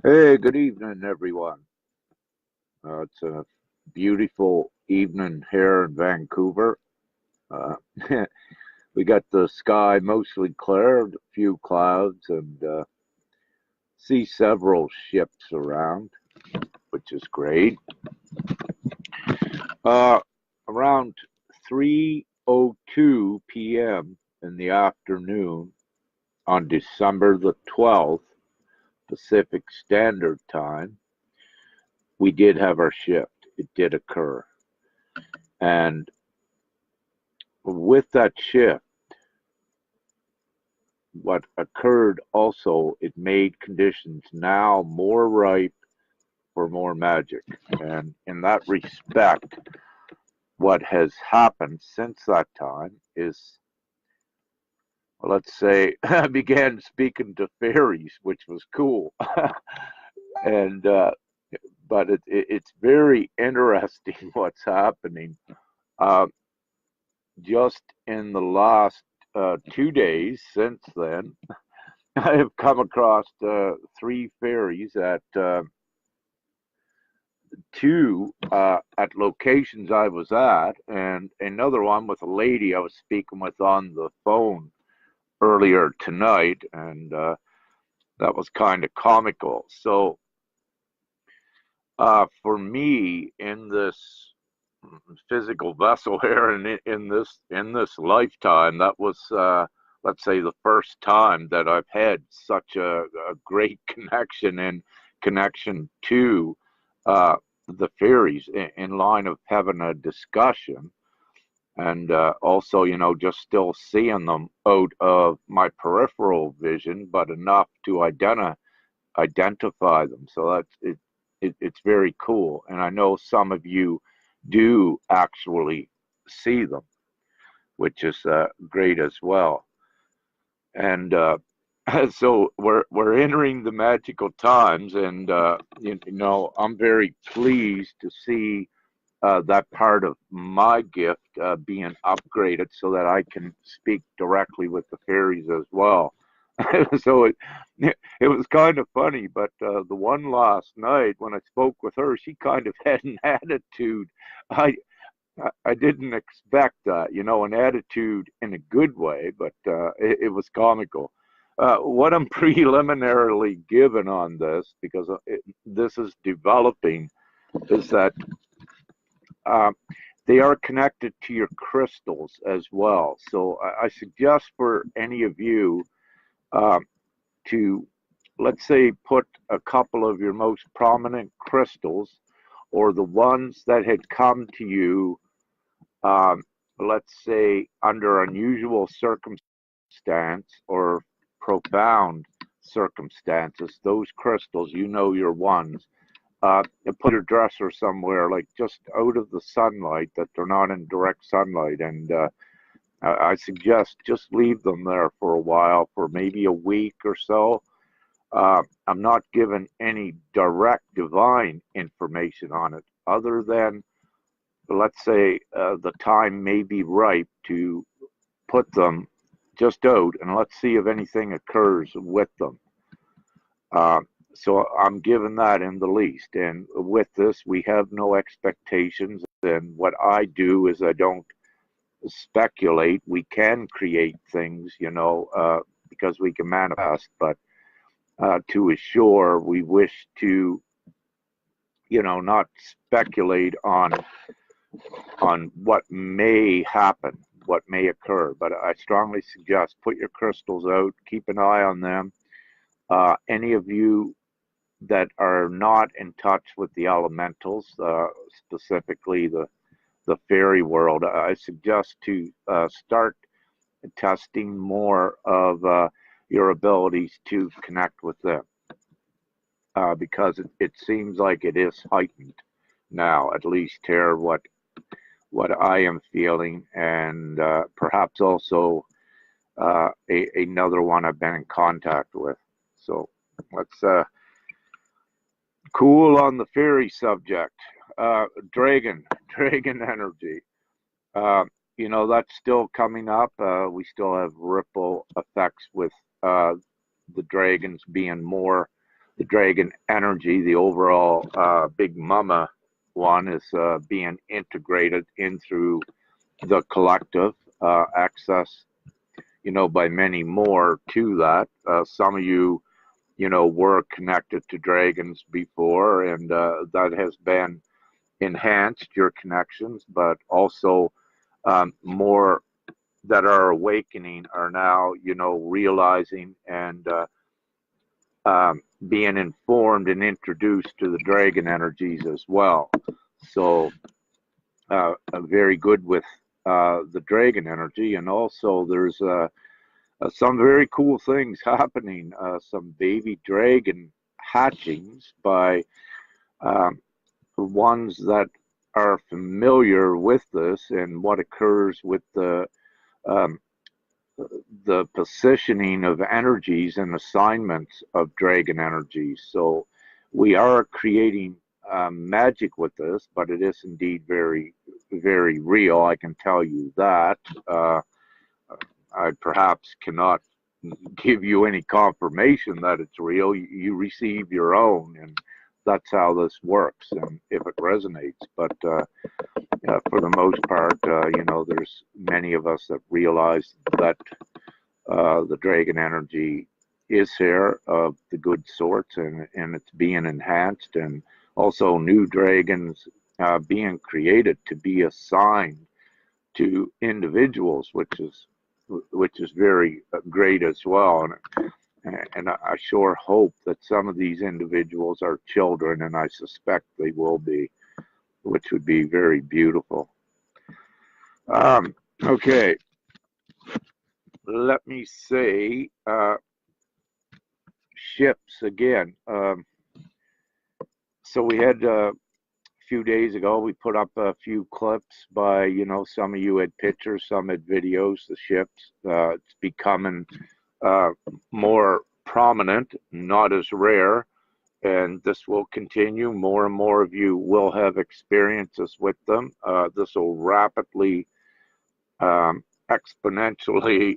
Hey, good evening, everyone. It's a beautiful evening here in Vancouver. Uh, we got the sky mostly clear, a few clouds, and see several ships around, which is great. Uh, Around 3:02 p.m. in the afternoon on December the 12th, Pacific Standard Time, we did have our shift. It did occur. And with that shift, what occurred also, it made conditions now more ripe for more magic. And in that respect, what has happened since that time is, let's say, I began speaking to fairies, which was cool. and But it's very interesting what's happening. Uh, just in the last 2 days since then, I have come across three fairies at two at locations I was at, and another one with a lady I was speaking with on the phone earlier tonight, and that was kind of comical. So, for me, in this physical vessel here, and in this lifetime, that was. Let's say the first time that I've had such a great connection to uh, the fairies in line of having a discussion, and also, just still seeing them out of my peripheral vision, but enough to identify them. So it's very cool, and I know some of you do actually see them, which is great as well. And so we're entering the magical times, and I'm very pleased to see that part of my gift being upgraded so that I can speak directly with the fairies as well. So it was kind of funny, but the one last night when I spoke with her, she kind of had an attitude. I I didn't expect that, an attitude in a good way, but it was comical. What I'm preliminarily given on this, because this is developing, is that uh, they are connected to your crystals as well. So I suggest for any of you uh, to, let's say, put a couple of your most prominent crystals or the ones that had come to you, um, let's say, under unusual circumstance or profound circumstances, those crystals, your ones, put your dresser somewhere, like just out of the sunlight, that they're not in direct sunlight. And I suggest just leave them there for a while, for maybe a week or so. I'm not given any direct divine information on it, other than, let's say, the time may be ripe to put them just out, and let's see if anything occurs with them. Uh, so I'm given that in the least. And with this, we have no expectations. And what I do is I don't speculate. We can create things, because we can manifest, but to assure, we wish to, not speculate on what may happen, what may occur. But I strongly suggest put your crystals out, keep an eye on them. Any of you that are not in touch with the elementals, specifically the fairy world, I suggest to start testing more of your abilities to connect with them, because it seems like it is heightened now, at least here, what I am feeling, and perhaps also another one I've been in contact with. So let's cool on the fairy subject. Dragon, dragon energy. Uh, that's still coming up. We still have ripple effects with the dragons being more the dragon energy, the overall big mama one, is being integrated in through the collective, access, by many more to that. Some of you, were connected to dragons before, and that has been enhanced your connections, but also more that are awakening are now, realizing and being informed and introduced to the dragon energies as well. So very good with the dragon energy, and also there's some very cool things happening. Some baby dragon hatchings by ones that are familiar with this and what occurs with um, the positioning of energies and assignments of dragon energies. So we are creating magic with this, but it is indeed very, very real. I can tell you that. I perhaps cannot give you any confirmation that it's real. You receive your own, and that's how this works, and if it resonates. But for the most part, there's many of us that realize that the dragon energy is here of the good sorts, and it's being enhanced, and also new dragons being created to be assigned to individuals, which is very great as well. And I sure hope that some of these individuals are children, and I suspect they will be, which would be very beautiful. Okay, let me say ships again. So we had a few days ago, we put up a few clips by, some of you had pictures, some had videos, the ships. It's becoming more prominent, not as rare, and this will continue. More and more of you will have experiences with them. This will rapidly, exponentially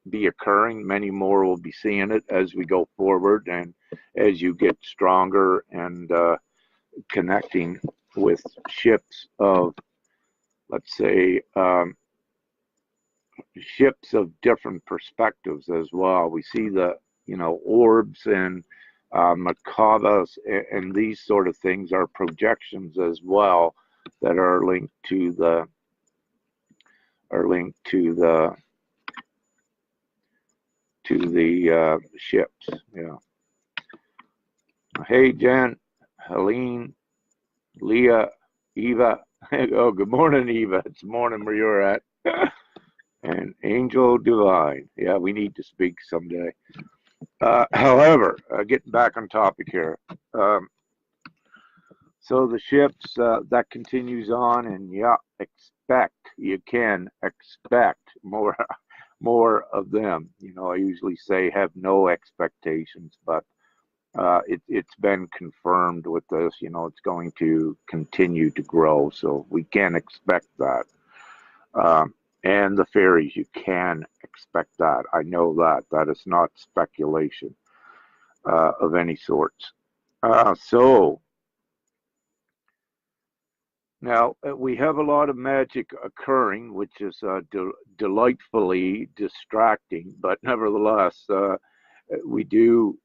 be occurring. Many more will be seeing it as we go forward, and as you get stronger and connecting with ships of, let's say, ships of different perspectives as well. We see the, orbs and macabas and these sort of things are projections as well that are linked to the ships. Yeah. Hey, Jen, Helene, Leah, Eva. Oh, good morning, Eva. It's morning where you're at. And Angel Divine. Yeah, we need to speak someday. However, getting back on topic here. So the ships, that continues on, and yeah, you can expect more of them. I usually say have no expectations, but it's been confirmed with this. It's going to continue to grow, so we can expect that. And the fairies, you can expect that. I know that. That is not speculation of any sorts. So now we have a lot of magic occurring, which is delightfully distracting, but nevertheless, we do,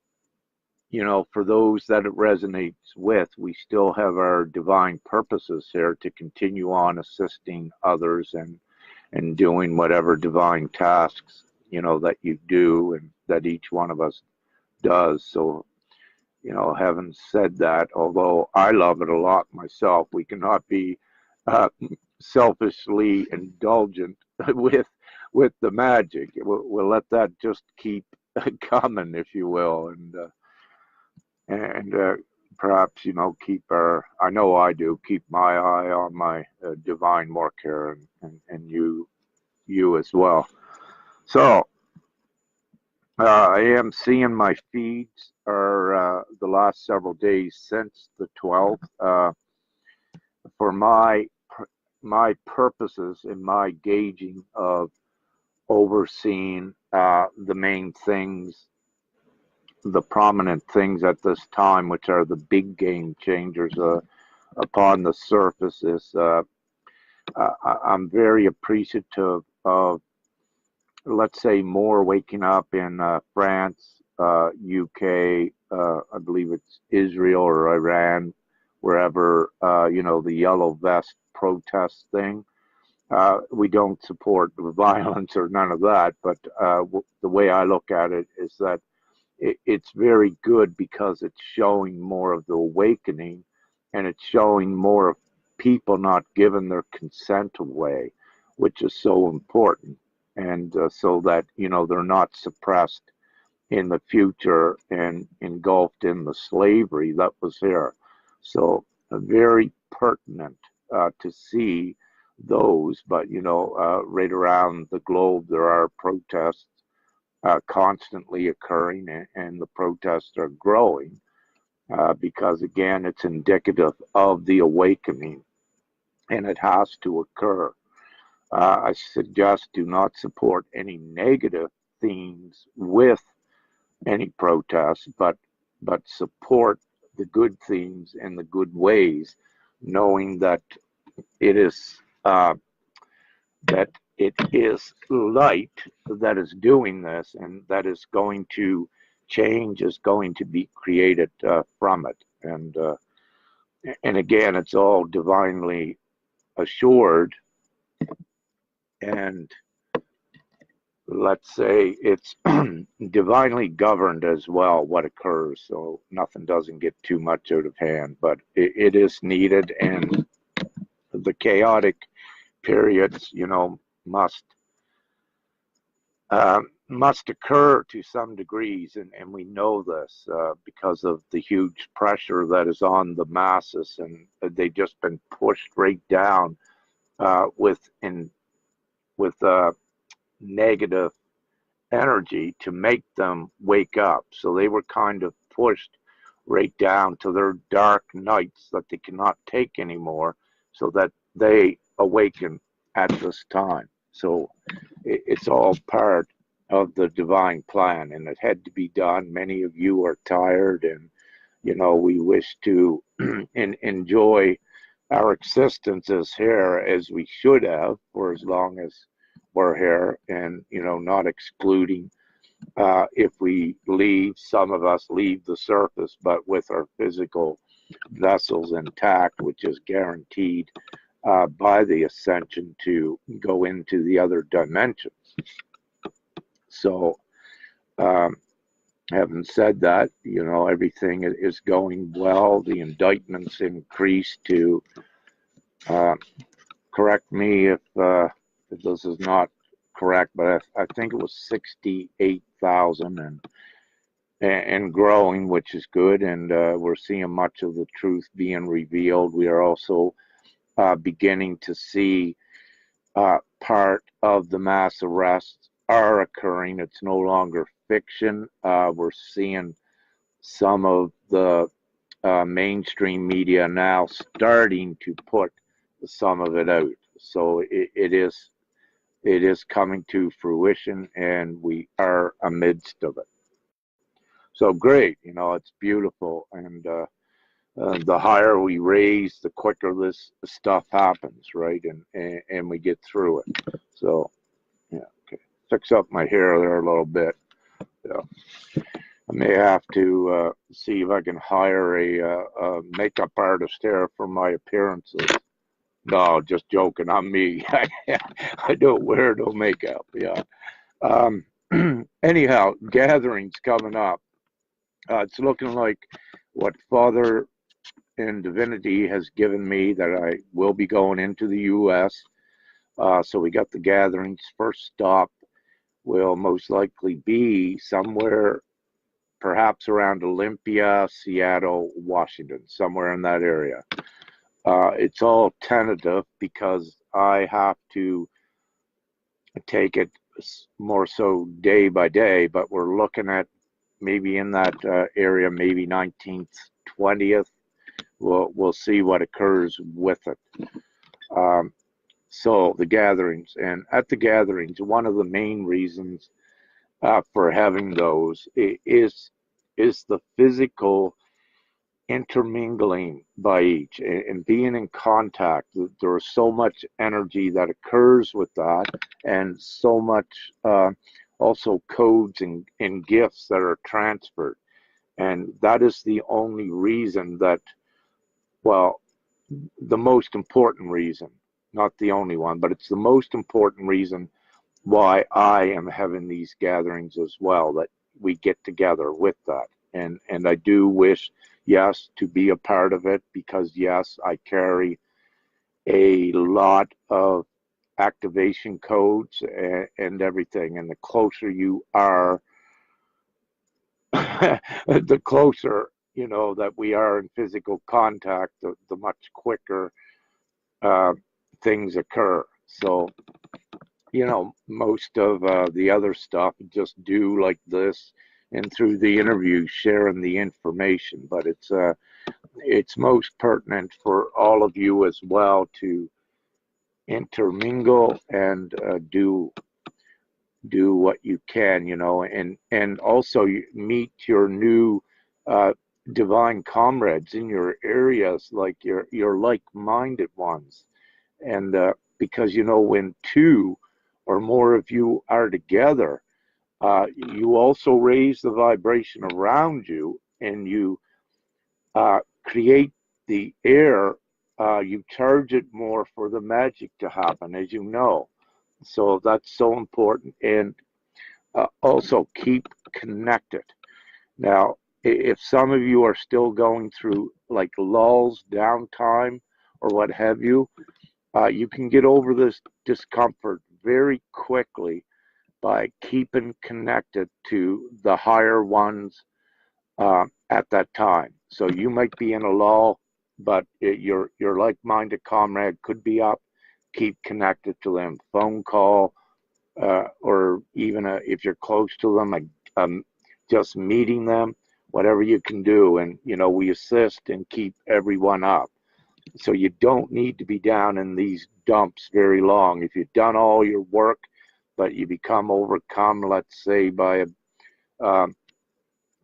for those that it resonates with, we still have our divine purposes here to continue on assisting others and doing whatever divine tasks, that you do and that each one of us does. So, having said that, although I love it a lot myself, we cannot be selfishly indulgent with the magic. We'll let that just keep coming, if you will, and perhaps, keep I know I do, keep my eye on my divine work here, and you as well. So I am seeing my feeds are the last several days since the 12th for my purposes in my gauging of overseeing the main things the prominent things at this time, which are the big game changers upon the surface, is I'm very appreciative of, let's say, more waking up in France, UK, I believe it's Israel or Iran, wherever, the yellow vest protest thing. We don't support violence or none of that, but the way I look at it is that it's very good because it's showing more of the awakening, and it's showing more of people not giving their consent away, which is so important. And so that, they're not suppressed in the future and engulfed in the slavery that was there. So very pertinent to see those, but right around the globe there are protests constantly occurring, and the protests are growing because, again, it's indicative of the awakening, and it has to occur. I suggest do not support any negative themes with any protests, but support the good themes and the good ways, knowing that it is that it is light that is doing this, and that is going to change, is going to be created from it, and again, it's all divinely assured, and let's say it's divinely governed as well, what occurs, so nothing doesn't get too much out of hand, but it is needed, and the chaotic periods, must occur to some degrees, and we know this because of the huge pressure that is on the masses, and they've just been pushed right down with negative energy to make them wake up. So they were kind of pushed right down to their dark nights that they cannot take anymore, so that they awaken at this time. So it's all part of the divine plan, and it had to be done. Many of you are tired, and we wish to enjoy our existence as here as we should have for as long as we're here, and not excluding if we leave. Some of us leave the surface, but with our physical vessels intact, which is guaranteed by the Ascension to go into the other dimensions. So, having said that, everything is going well. The indictments increased to, correct me if this is not correct, but I think it was 68,000 and growing, which is good. And we're seeing much of the truth being revealed. We are also beginning to see part of the mass arrests are occurring. It's no longer fiction. We're seeing some of the mainstream media now starting to put some of it out. So it is coming to fruition, and we are amidst of it. So great, it's beautiful, and the higher we raise, the quicker this stuff happens, right? And we get through it. So yeah, okay. Fix up my hair there a little bit. Yeah. I may have to see if I can hire a makeup artist here for my appearances. No, just joking. I'm me. I don't wear no makeup. Yeah. Anyhow, gatherings coming up. It's looking like what Father in Divinity has given me, that I will be going into the U.S. So we got the gatherings. First stop will most likely be somewhere perhaps around Olympia, Seattle, Washington, somewhere in that area. It's all tentative because I have to take it more so day by day, but we're looking at maybe in that area, maybe 19th, 20th. We'll see what occurs with it. So the gatherings, and at the gatherings, one of the main reasons for having those is is the physical intermingling by each and being in contact. There is so much energy that occurs with that, and so much also codes and gifts that are transferred. And that is the only reason that, well, the most important reason, not the only one, but it's the most important reason why I am having these gatherings as well, that we get together with that. And I do wish, yes, to be a part of it, because yes, I carry a lot of activation codes and everything. And the closer you are, the closer, that we are in physical contact, the much quicker uh, things occur. So, most of the other stuff just do like this, and through the interview sharing the information. But it's most pertinent for all of you as well to intermingle and do what you can, and also you meet your new uh, divine comrades in your areas, like your like-minded ones. And because when two or more of you are together, you also raise the vibration around you, and you create the air. You charge it more for the magic to happen, as you know. So that's so important. And also keep connected. Now, if some of you are still going through like lulls, downtime, or what have you, you can get over this discomfort very quickly by keeping connected to the higher ones at that time. So you might be in a lull, but your like-minded comrade could be up. Keep connected to them. Phone call, or even if you're close to them, just meeting them, whatever you can do. And, we assist and keep everyone up. So you don't need to be down in these dumps very long. If you've done all your work, but you become overcome, let's say, by um,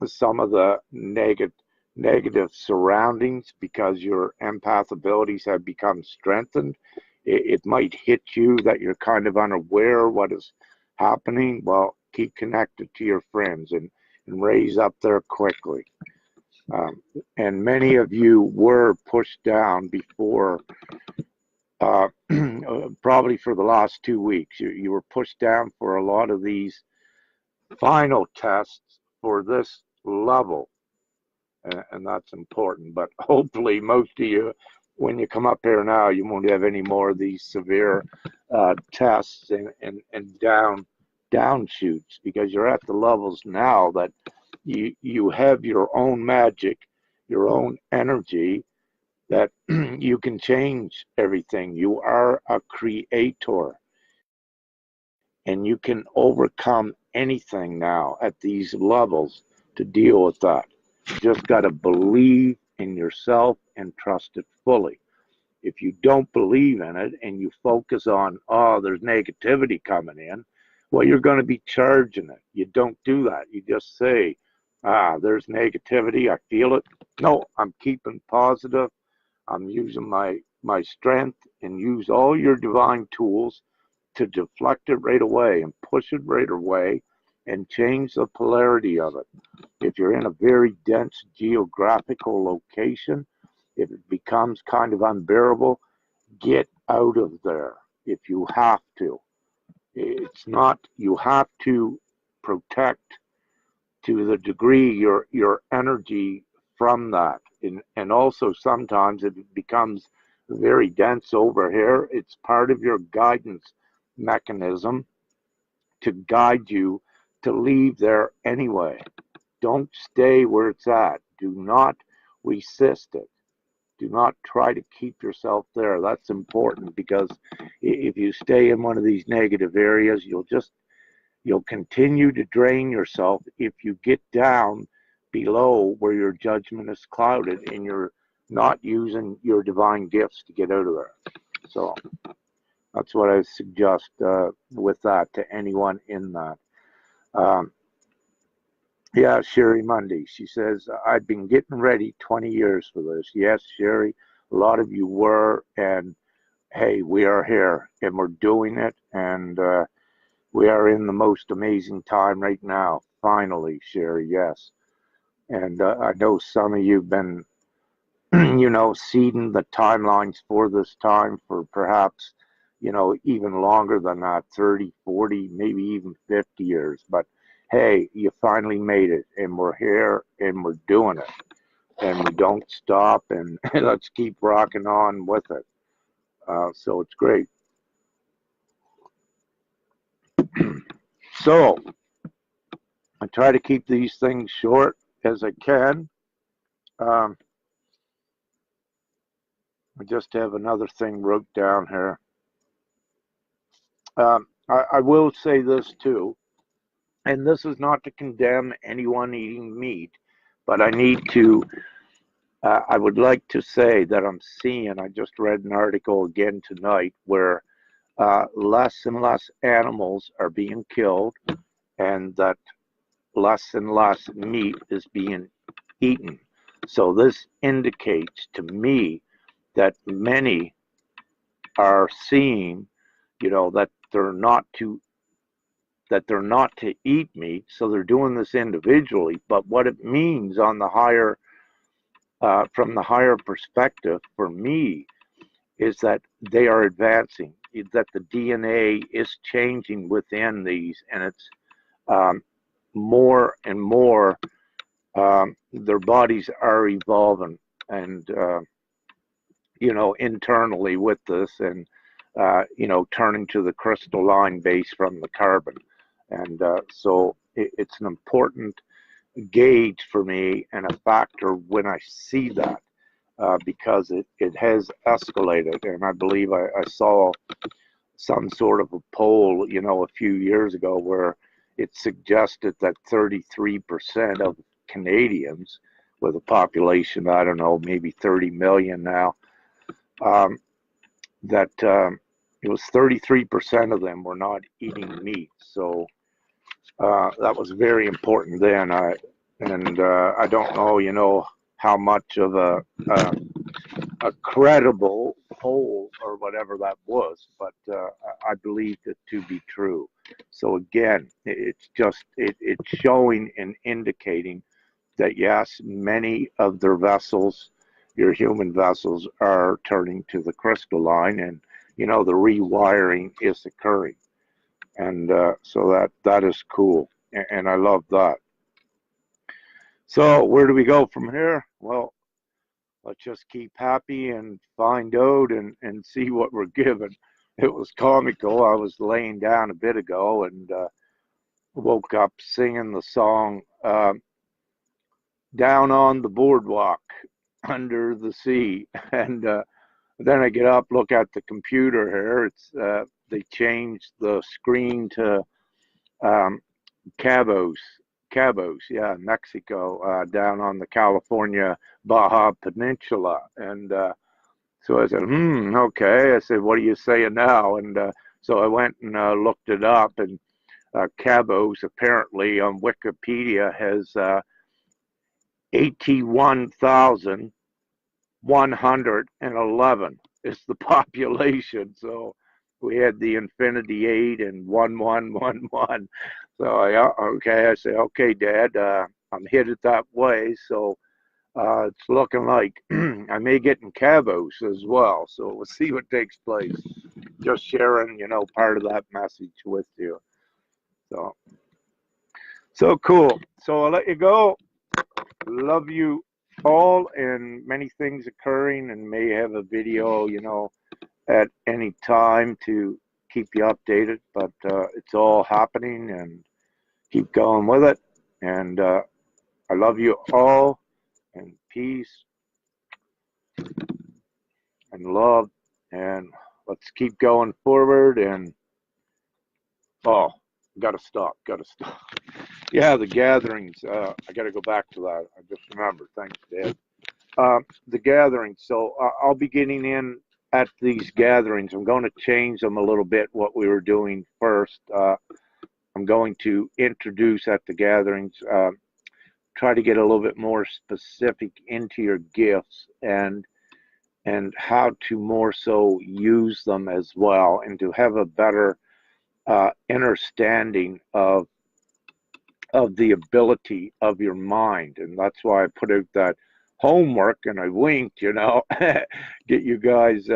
some of the negative surroundings, because your empath abilities have become strengthened, it might hit you that you're kind of unaware what is happening. Well, keep connected to your friends and raise up there quickly. And many of you were pushed down before, probably for the last 2 weeks. You were pushed down for a lot of these final tests for this level, and that's important. But hopefully most of you, when you come up here now, you won't have any more of these severe tests and down shoots, because you're at the levels now that you have your own magic, your own energy, that you can change everything. You are a creator, and you can overcome anything now at these levels to deal with that. You just got to believe in yourself and trust it fully. If you don't believe in it and you focus on, oh, there's negativity coming in, well, you're going to be charging it. You don't do that. You just say, there's negativity. I feel it. No, I'm keeping positive. I'm using my strength, and use all your divine tools to deflect it right away and push it right away and change the polarity of it. If you're in a very dense geographical location, if it becomes kind of unbearable, get out of there if you have to. It's not, you have to protect to the degree your energy from that. And also sometimes if it becomes very dense over here, it's part of your guidance mechanism to guide you to leave there anyway. Don't stay where it's at. Do not resist it. Do not try to keep yourself there. That's important, because if you stay in one of these negative areas, you'll continue to drain yourself if you get down below where your judgment is clouded and you're not using your divine gifts to get out of there. So that's what I suggest with that to anyone in that. Um, Yeah, Sherry Mundy. She says, I've been getting ready 20 years for this. Yes, Sherry, a lot of you were. And hey, we are here and we're doing it. And we are in the most amazing time right now. Finally, Sherry, yes. And I know some of you have been, seeding the timelines for this time for perhaps, even longer than that, 30, 40, maybe even 50 years. But hey, you finally made it, and we're here, and we're doing it, and we don't stop, and let's keep rocking on with it. So it's great. So I try to keep these things short as I can. Um, I just have another thing wrote down here. I will say this too, and this is not to condemn anyone eating meat, but I would like to say that I just read an article again tonight where less and less animals are being killed and that less and less meat is being eaten. So this indicates to me that many are seeing, that they're not to eat meat, so they're doing this individually. But what it means on the higher, from the higher perspective, for me, is that they are advancing, that the DNA is changing within these, and it's more and more. Their bodies are evolving, and internally with this, and turning to the crystalline base from the carbon. And so it's an important gauge for me and a factor when I see that, because it has escalated. And I believe I saw some sort of a poll, a few years ago where it suggested that 33% of Canadians, with a population, I don't know, maybe 30 million now, um, that it was 33% of them were not eating meat. So that was very important then. I don't know, how much of a credible poll or whatever that was, but I believed it to be true. So again, it's showing and indicating that yes, many of their vessels, your human vessels, are turning to the crystalline, and the rewiring is occurring, and so that is cool, and I love that. So where do we go from here? Well, let's just keep happy and find out and see what we're given. It was comical. I was laying down a bit ago and woke up singing the song Down on the Boardwalk Under the Sea. And then I get up, look at the computer here. They changed the screen to um, Cabos, yeah, Mexico, down on the California Baja Peninsula. And so I said, okay. I said, what are you saying now? And so I went and looked it up, and Cabos apparently on Wikipedia has 81,111 is the population. So we had the Infinity 8 and 1111. So I say, okay, Dad, I'm headed that way. So it's looking like I may get in Cabos as well. So we'll see what takes place. Just sharing, part of that message with you. So cool. So I'll let you go. Love you all, and many things occurring, and may have a video, at any time to keep you updated. But it's all happening, and keep going with it. And I love you all, and peace and love, and let's keep going forward. And oh, gotta stop. Yeah, the gatherings. I gotta go back to that. I just remembered. Thanks, Dad. The gatherings. So I'll be getting in at these gatherings. I'm going to change them a little bit. What we were doing first. I'm going to introduce at the gatherings try to get a little bit more specific into your gifts and how to more so use them as well, and to have a better understanding of the ability of your mind. And that's why I put out that homework, and I winked, you know, get you guys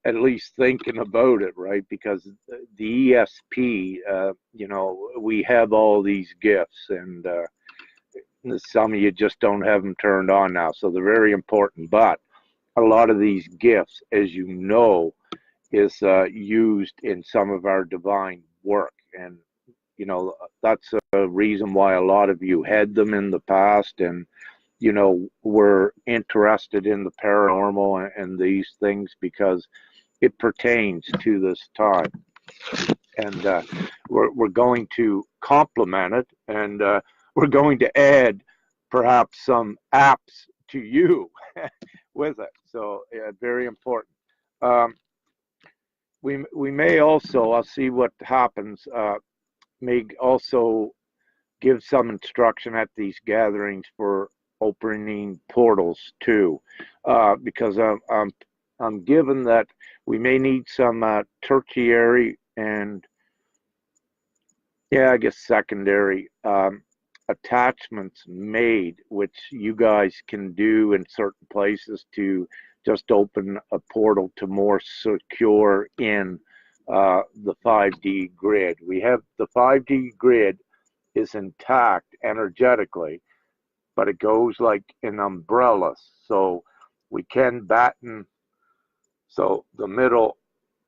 at least thinking about it, right? Because the ESP, you know, we have all these gifts, and some of you just don't have them turned on now, so they're very important. But a lot of these gifts, as you know, is used in some of our divine work. And you know, that's a reason why a lot of you had them in the past, and you know, were interested in the paranormal and these things, because it pertains to this time. And we're going to complement it, and we're going to add perhaps some apps to you with it. So yeah, very important. We may also, I'll see what happens, may also give some instruction at these gatherings for opening portals too, because I'm given that we may need some tertiary and, yeah, I guess secondary attachments made, which you guys can do in certain places to just open a portal to more secure in the 5D grid. We have the 5D grid is intact energetically, but it goes like an umbrella. So we can batten, so the middle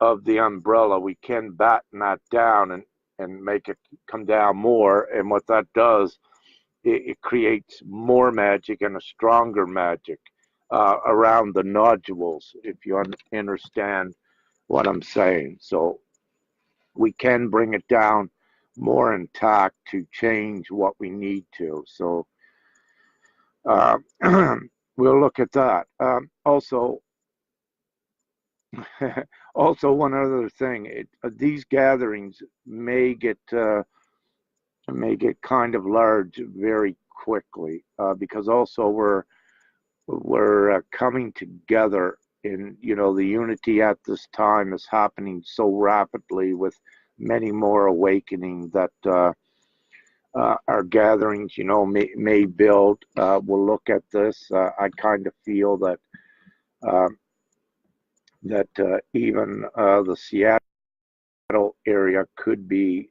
of the umbrella, we can batten that down and make it come down more. And what that does, it creates more magic and a stronger magic around the nodules, if you understand what I'm saying. So we can bring it down more intact to change what we need to. So we'll look at that. Also, also one other thing, these gatherings may get kind of large very quickly, because also we're coming together. In, you know, the unity at this time is happening so rapidly, with many more awakening that our gatherings, you know, may build. We'll look at this. I kind of feel that even the Seattle area could be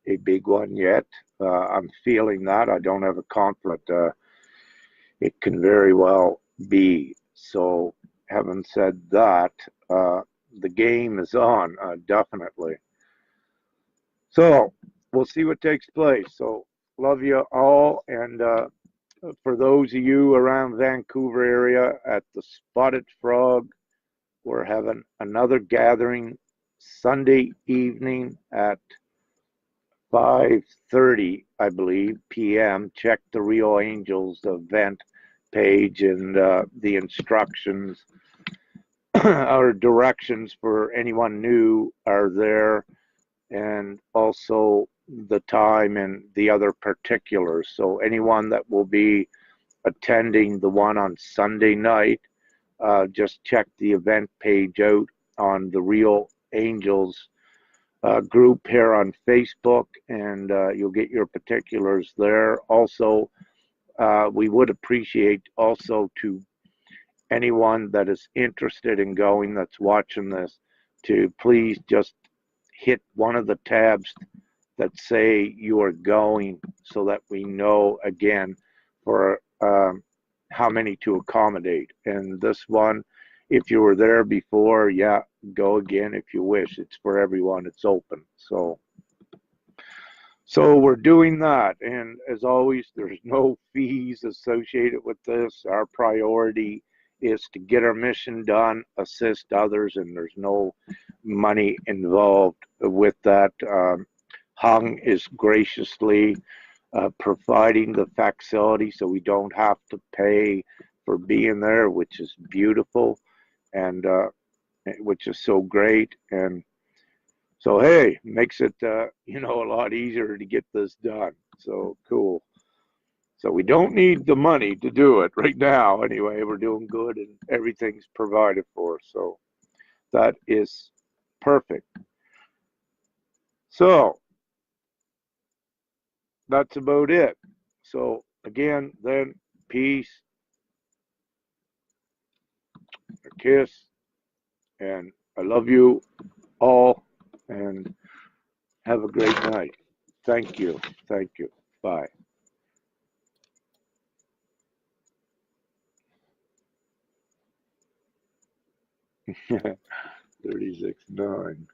a big one yet. I'm feeling that. I don't have a conflict. It can very well be. So, having said that, the game is on, definitely. So, we'll see what takes place. So, love you all. And for those of you around Vancouver area at the Spotted Frog, we're having another gathering Sunday evening at 5:30, I believe, p.m. Check the Real Angels event page, and the instructions or directions for anyone new are there, and also the time and the other particulars. So anyone that will be attending the one on Sunday night, just check the event page out on the Real Angels group here on Facebook, and you'll get your particulars there. Also, we would appreciate also to anyone that is interested in going, that's watching this, to please just hit one of the tabs that say you are going, so that we know again for how many to accommodate. And this one, if you were there before, yeah, go again if you wish. It's for everyone. It's open. So we're doing that. And as always, there's no fees associated with this. Our priority is to get our mission done, assist others, and there's no money involved with that. Hung is graciously providing the facility, so we don't have to pay for being there, which is beautiful, and which is so great. And so, hey, makes it you know, a lot easier to get this done. So cool. So we don't need the money to do it right now. Anyway, we're doing good and everything's provided for. So that is perfect. So that's about it. So again, then peace, a kiss, and I love you all, and have a great night. Thank you. Thank you. Bye. 36.9.